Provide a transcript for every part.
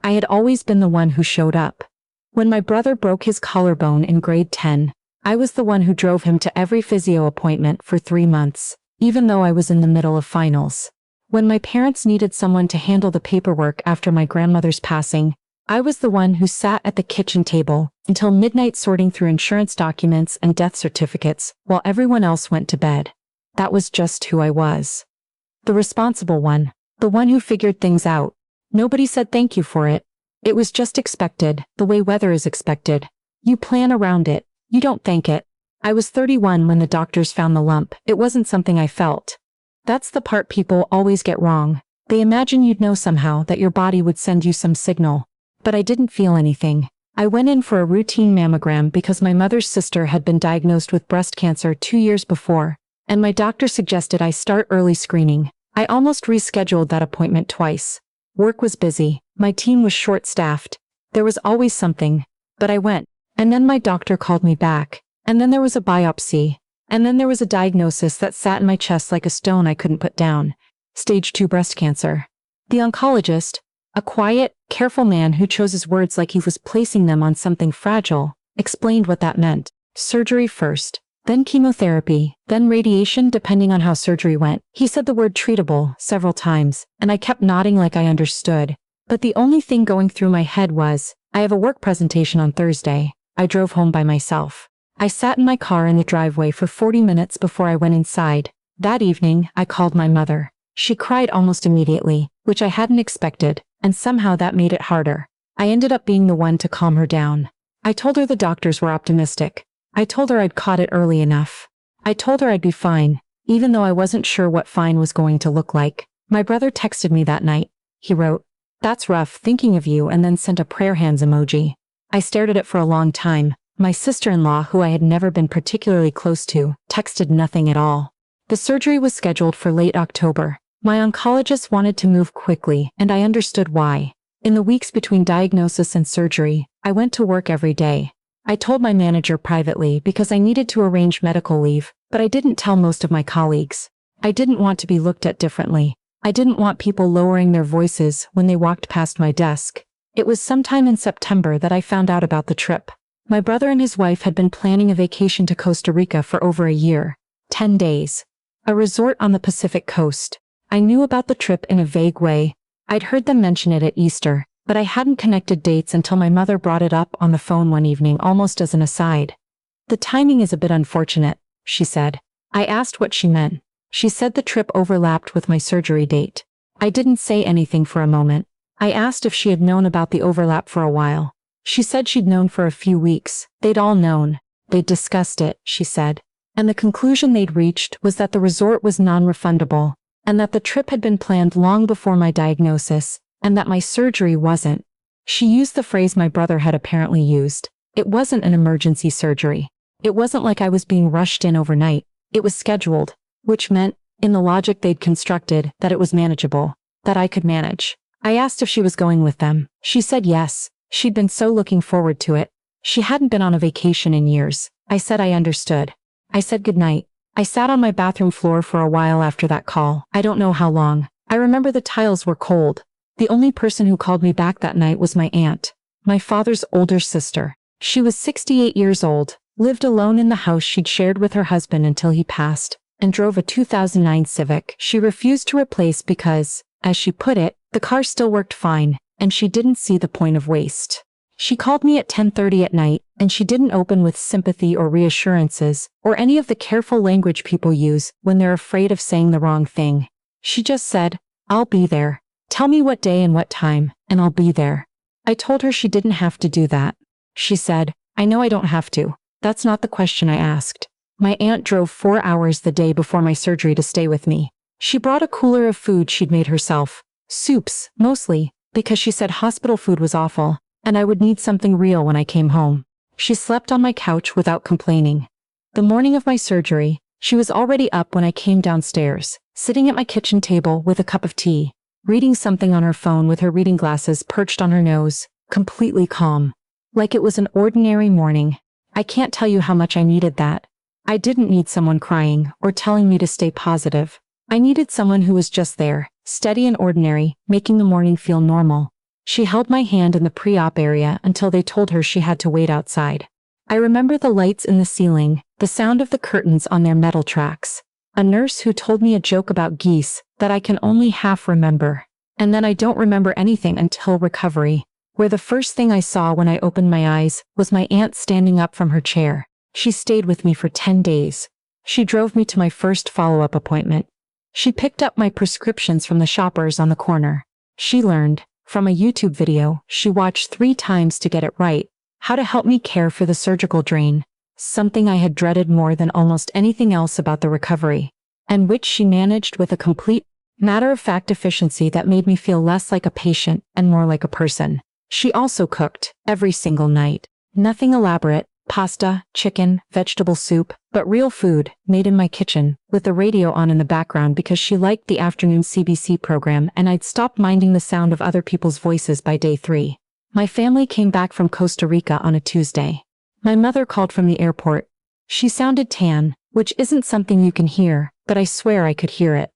I had always been the one who showed up. When my brother broke his collarbone in grade 10, I was the one who drove him to every physio appointment for 3 months, even though I was in the middle of finals. When my parents needed someone to handle the paperwork after my grandmother's passing, I was the one who sat at the kitchen table until midnight sorting through insurance documents and death certificates while everyone else went to bed. That was just who I was. The responsible one, the one who figured things out. Nobody said thank you for it. It was just expected, the way weather is expected. You plan around it, you don't thank it. I was 31 when the doctors found the lump. It wasn't something I felt. That's the part people always get wrong. They imagine you'd know somehow, that your body would send you some signal. But I didn't feel anything. I went in for a routine mammogram because my mother's sister had been diagnosed with breast cancer 2 years before, and my doctor suggested I start early screening. I almost rescheduled that appointment twice. Work was busy, my team was short-staffed. There was always something, but I went. And then my doctor called me back, and then there was a biopsy, and then there was a diagnosis that sat in my chest like a stone I couldn't put down. Stage 2 breast cancer. The oncologist, a quiet, careful man who chose his words like he was placing them on something fragile, explained what that meant. Surgery first, then chemotherapy, then radiation depending on how surgery went. He said the word treatable several times, and I kept nodding like I understood. But the only thing going through my head was, I have a work presentation on Thursday. I drove home by myself. I sat in my car in the driveway for 40 minutes before I went inside. That evening, I called my mother. She cried almost immediately, which I hadn't expected, and somehow that made it harder. I ended up being the one to calm her down. I told her the doctors were optimistic. I told her I'd caught it early enough. I told her I'd be fine, even though I wasn't sure what fine was going to look like. My brother texted me that night. He wrote, "That's rough, thinking of you," and then sent a prayer hands emoji. I stared at it for a long time. My sister-in-law, who I had never been particularly close to, texted nothing at all. The surgery was scheduled for late October. My oncologist wanted to move quickly, and I understood why. In the weeks between diagnosis and surgery, I went to work every day. I told my manager privately because I needed to arrange medical leave, but I didn't tell most of my colleagues. I didn't want to be looked at differently. I didn't want people lowering their voices when they walked past my desk. It was sometime in September that I found out about the trip. My brother and his wife had been planning a vacation to Costa Rica for over a year. 10 days. A resort on the Pacific coast. I knew about the trip in a vague way. I'd heard them mention it at Easter, but I hadn't connected dates until my mother brought it up on the phone one evening almost as an aside. "The timing is a bit unfortunate," she said. I asked what she meant. She said the trip overlapped with my surgery date. I didn't say anything for a moment. I asked if she had known about the overlap for a while. She said she'd known for a few weeks. They'd all known. They'd discussed it, she said. And the conclusion they'd reached was that the resort was non-refundable, and that the trip had been planned long before my diagnosis, and that my surgery wasn't. She used the phrase my brother had apparently used. It wasn't an emergency surgery. It wasn't like I was being rushed in overnight. It was scheduled, which meant, in the logic they'd constructed, that it was manageable, that I could manage. I asked if she was going with them. She said yes. She'd been so looking forward to it. She hadn't been on a vacation in years. I said I understood. I said goodnight. I sat on my bathroom floor for a while after that call. I don't know how long. I remember the tiles were cold. The only person who called me back that night was my aunt, my father's older sister. She was 68 years old, lived alone in the house she'd shared with her husband until he passed, and drove a 2009 Civic she refused to replace because, as she put it, the car still worked fine, and she didn't see the point of waste. She called me at 10:30 at night, and she didn't open with sympathy or reassurances, or any of the careful language people use when they're afraid of saying the wrong thing. She just said, "I'll be there. Tell me what day and what time, and I'll be there." I told her she didn't have to do that. She said, "I know I don't have to. That's not the question I asked." My aunt drove 4 hours the day before my surgery to stay with me. She brought a cooler of food she'd made herself. Soups, mostly, because she said hospital food was awful, and I would need something real when I came home. She slept on my couch without complaining. The morning of my surgery, she was already up when I came downstairs, sitting at my kitchen table with a cup of tea, reading something on her phone with her reading glasses perched on her nose, completely calm. Like it was an ordinary morning. I can't tell you how much I needed that. I didn't need someone crying or telling me to stay positive. I needed someone who was just there, steady and ordinary, making the morning feel normal. She held my hand in the pre-op area until they told her she had to wait outside. I remember the lights in the ceiling, the sound of the curtains on their metal tracks, a nurse who told me a joke about geese that I can only half remember. And then I don't remember anything until recovery, where the first thing I saw when I opened my eyes was my aunt standing up from her chair. She stayed with me for 10 days. She drove me to my first follow-up appointment. She picked up my prescriptions from the shoppers on the corner. She learned, from a YouTube video she watched 3 times to get it right, how to help me care for the surgical drain, something I had dreaded more than almost anything else about the recovery, and which she managed with a complete, matter-of-fact efficiency that made me feel less like a patient and more like a person. She also cooked, every single night. Nothing elaborate, pasta, chicken, vegetable soup, but real food, made in my kitchen, with the radio on in the background because she liked the afternoon CBC program and I'd stopped minding the sound of other people's voices by day 3. My family came back from Costa Rica on a Tuesday. My mother called from the airport. She sounded tan, which isn't something you can hear, but I swear I could hear it.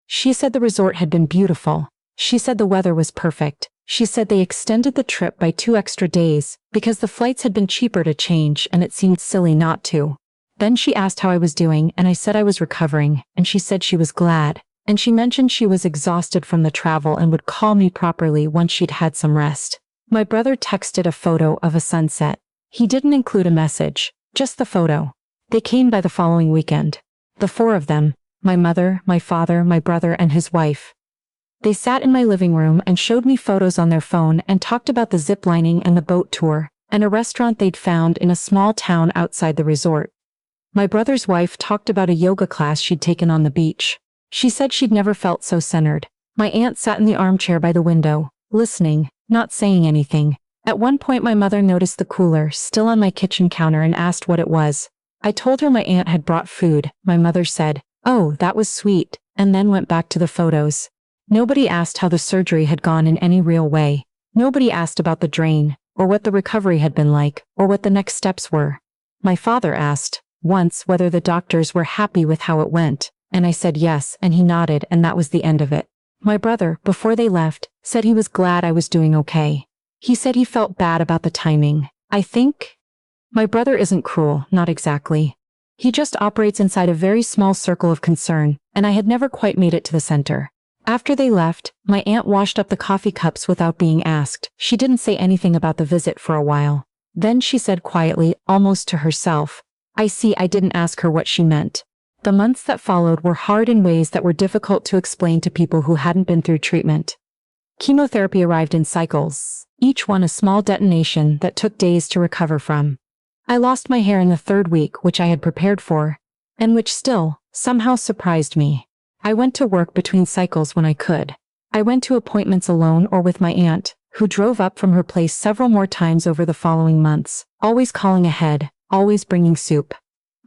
She said the resort had been beautiful. She said the weather was perfect. She said they extended the trip by 2 extra days because the flights had been cheaper to change and it seemed silly not to. Then she asked how I was doing and I said I was recovering, and she said she was glad, and she mentioned she was exhausted from the travel and would call me properly once she'd had some rest. My brother texted a photo of a sunset. He didn't include a message, just the photo. They came by the following weekend. The 4 of them, my mother, my father, my brother, and his wife. They sat in my living room and showed me photos on their phone and talked about the zip lining and the boat tour, and a restaurant they'd found in a small town outside the resort. My brother's wife talked about a yoga class she'd taken on the beach. She said she'd never felt so centered. My aunt sat in the armchair by the window, listening, not saying anything. At one point my mother noticed the cooler still on my kitchen counter and asked what it was. I told her my aunt had brought food. My mother said, "Oh, that was sweet," and then went back to the photos. Nobody asked how the surgery had gone in any real way. Nobody asked about the drain, or what the recovery had been like, or what the next steps were. My father asked, once, whether the doctors were happy with how it went, and I said yes, and he nodded, and that was the end of it. My brother, before they left, said he was glad I was doing okay. He said he felt bad about the timing. I think my brother isn't cruel, not exactly. He just operates inside a very small circle of concern, and I had never quite made it to the center. After they left, my aunt washed up the coffee cups without being asked. She didn't say anything about the visit for a while. Then she said quietly, almost to herself, "I see I didn't ask her what she meant." The months that followed were hard in ways that were difficult to explain to people who hadn't been through treatment. Chemotherapy arrived in cycles, each one a small detonation that took days to recover from. I lost my hair in the 3rd week, which I had prepared for, and which still, somehow surprised me. I went to work between cycles when I could. I went to appointments alone or with my aunt, who drove up from her place several more times over the following months, always calling ahead, always bringing soup.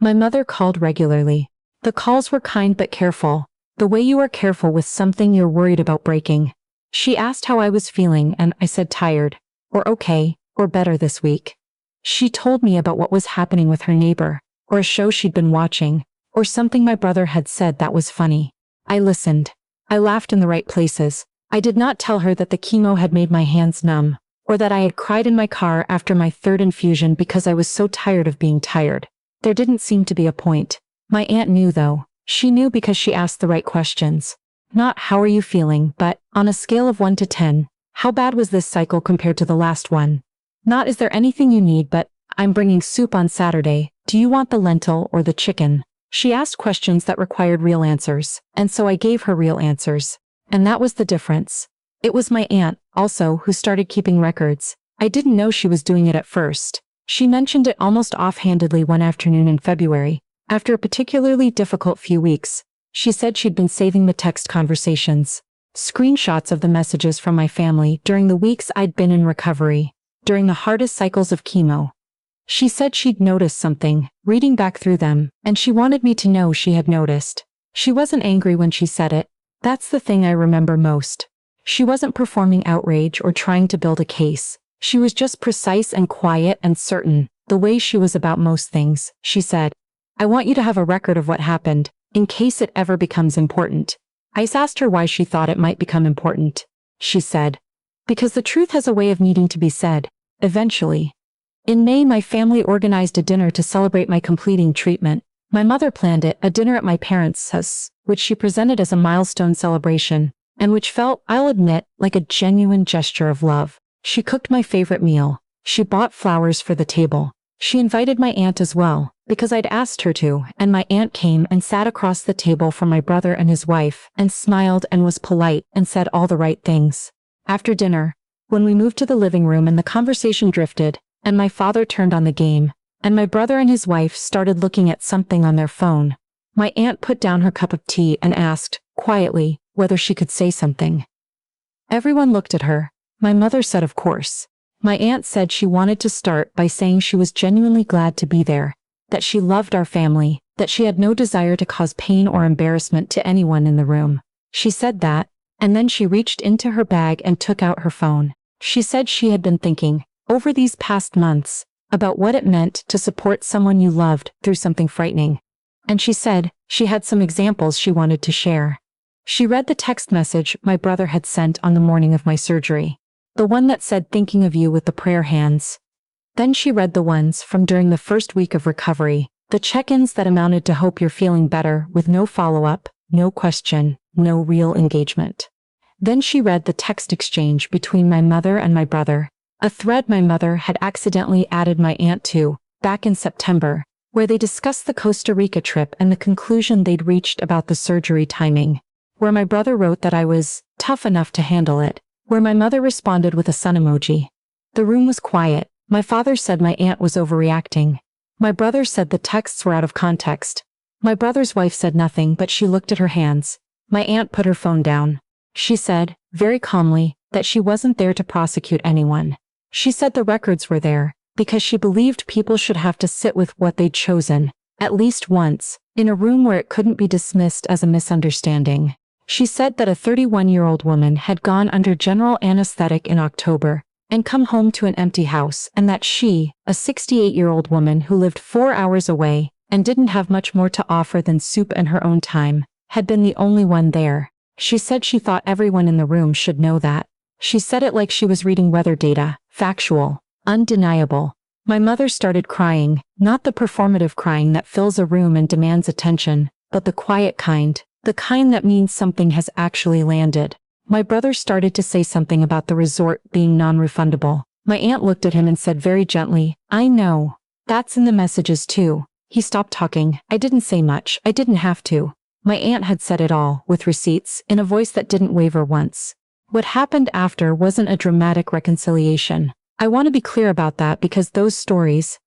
My mother called regularly. The calls were kind but careful, the way you are careful with something you're worried about breaking. She asked how I was feeling and I said tired, or okay, or better this week. She told me about what was happening with her neighbor, or a show she'd been watching, or something my brother had said that was funny. I listened. I laughed in the right places. I did not tell her that the chemo had made my hands numb, or that I had cried in my car after my 3rd infusion because I was so tired of being tired. There didn't seem to be a point. My aunt knew though. She knew because she asked the right questions. Not how are you feeling, but, on a scale of 1 to 10, how bad was this cycle compared to the last one? Not is there anything you need, but, I'm bringing soup on Saturday, do you want the lentil or the chicken? She asked questions that required real answers, and so I gave her real answers. And that was the difference. It was my aunt, also, who started keeping records. I didn't know she was doing it at first. She mentioned it almost offhandedly one afternoon in February. After a particularly difficult few weeks, she said she'd been saving the text conversations, screenshots of the messages from my family during the weeks I'd been in recovery, during the hardest cycles of chemo. She said she'd noticed something, reading back through them, and she wanted me to know she had noticed. She wasn't angry when she said it. That's the thing I remember most. She wasn't performing outrage or trying to build a case. She was just precise and quiet and certain, the way she was about most things. She said, "I want you to have a record of what happened, in case it ever becomes important." I asked her why she thought it might become important. She said, Because the truth has a way of needing to be said, eventually. In May, my family organized a dinner to celebrate my completing treatment. My mother planned it, a dinner at my parents' house, which she presented as a milestone celebration, and which felt, I'll admit, like a genuine gesture of love. She cooked my favorite meal. She bought flowers for the table. She invited my aunt as well, because I'd asked her to, and my aunt came and sat across the table from my brother and his wife, and smiled and was polite and said all the right things. After dinner, when we moved to the living room and the conversation drifted, and my father turned on the game, and my brother and his wife started looking at something on their phone, my aunt put down her cup of tea and asked, quietly, whether she could say something. Everyone looked at her. My mother said of course. My aunt said she wanted to start by saying she was genuinely glad to be there, that she loved our family, that she had no desire to cause pain or embarrassment to anyone in the room. She said that, and then she reached into her bag and took out her phone. She said she had been thinking, over these past months, about what it meant to support someone you loved through something frightening. And she said she had some examples she wanted to share. She read the text message my brother had sent on the morning of my surgery. The one that said thinking of you with the prayer hands. Then she read the ones from during the first week of recovery, the check-ins that amounted to hope you're feeling better with no follow-up, no question, no real engagement. Then she read the text exchange between my mother and my brother, a thread my mother had accidentally added my aunt to, back in September, where they discussed the Costa Rica trip and the conclusion they'd reached about the surgery timing, where my brother wrote that I was tough enough to handle it, where my mother responded with a sun emoji. The room was quiet. My father said my aunt was overreacting. My brother said the texts were out of context. My brother's wife said nothing, but she looked at her hands. My aunt put her phone down. She said, very calmly, that she wasn't there to prosecute anyone. She said the records were there, because she believed people should have to sit with what they'd chosen, at least once, in a room where it couldn't be dismissed as a misunderstanding. She said that a 31-year-old woman had gone under general anesthetic in October and come home to an empty house, and that she, a 68-year-old woman who lived 4 hours away and didn't have much more to offer than soup and her own time, had been the only one there. She said she thought everyone in the room should know that. She said it like she was reading weather data, factual, undeniable. My mother started crying, not the performative crying that fills a room and demands attention, but the quiet kind. The kind that means something has actually landed. My brother started to say something about the resort being non-refundable. My aunt looked at him and said very gently, I know. That's in the messages too. He stopped talking. I didn't say much. I didn't have to. My aunt had said it all, with receipts, in a voice that didn't waver once. What happened after wasn't a dramatic reconciliation. I want to be clear about that because those stories,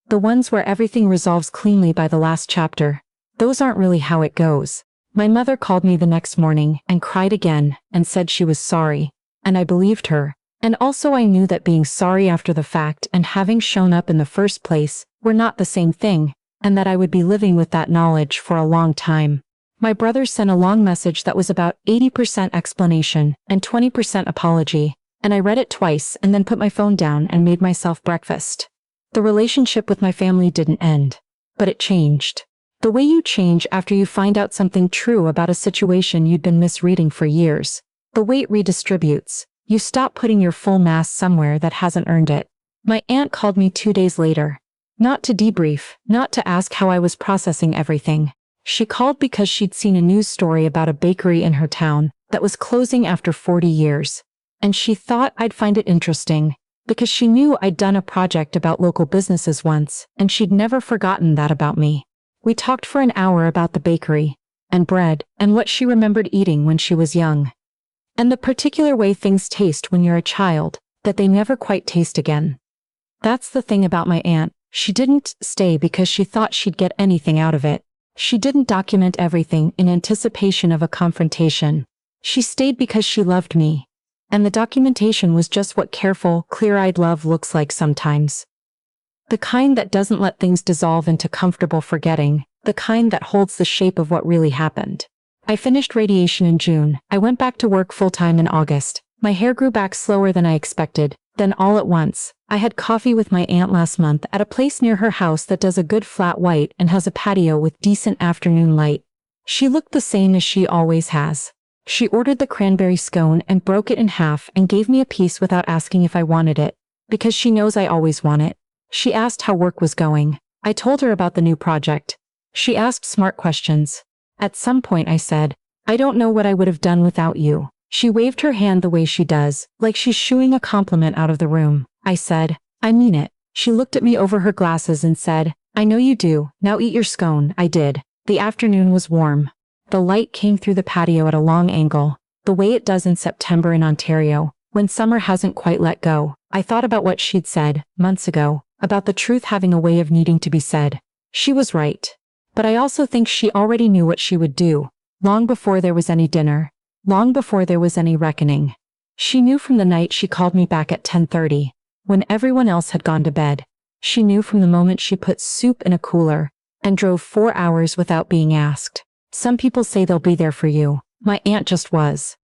the ones where everything resolves cleanly by the last chapter, those aren't really how it goes. My mother called me the next morning and cried again and said she was sorry, and I believed her. And also I knew that being sorry after the fact and having shown up in the first place were not the same thing, and that I would be living with that knowledge for a long time. My brother sent a long message that was about 80% explanation and 20% apology, and I read it twice and then put my phone down and made myself breakfast. The relationship with my family didn't end, but it changed. The way you change after you find out something true about a situation you'd been misreading for years. The weight redistributes. You stop putting your full mass somewhere that hasn't earned it. My aunt called me 2 days later. Not to debrief, not to ask how I was processing everything. She called because she'd seen a news story about a bakery in her town that was closing after 40 years. And she thought I'd find it interesting, because she knew I'd done a project about local businesses once, and she'd never forgotten that about me. We talked for an hour about the bakery, and bread, and what she remembered eating when she was young. And the particular way things taste when you're a child, that they never quite taste again. That's the thing about my aunt. She didn't stay because she thought she'd get anything out of it. She didn't document everything in anticipation of a confrontation. She stayed because she loved me. And the documentation was just what careful, clear-eyed love looks like sometimes. The kind that doesn't let things dissolve into comfortable forgetting, the kind that holds the shape of what really happened. I finished radiation in June. I went back to work full-time in August. My hair grew back slower than I expected. Then all at once, I had coffee with my aunt last month at a place near her house that does a good flat white and has a patio with decent afternoon light. She looked the same as she always has. She ordered the cranberry scone and broke it in half and gave me a piece without asking if I wanted it, because she knows I always want it. She asked how work was going. I told her about the new project. She asked smart questions. At some point I said, I don't know what I would have done without you. She waved her hand the way she does, like she's shooing a compliment out of the room. I said, I mean it. She looked at me over her glasses and said, I know you do, now eat your scone. I did. The afternoon was warm. The light came through the patio at a long angle, the way it does in September in Ontario, when summer hasn't quite let go. I thought about what she'd said, months ago, about the truth having a way of needing to be said. She was right. But I also think she already knew what she would do, long before there was any dinner, long before there was any reckoning. She knew from the night she called me back at 10:30, when everyone else had gone to bed. She knew from the moment she put soup in a cooler and drove 4 hours without being asked. Some people say they'll be there for you. My aunt just was.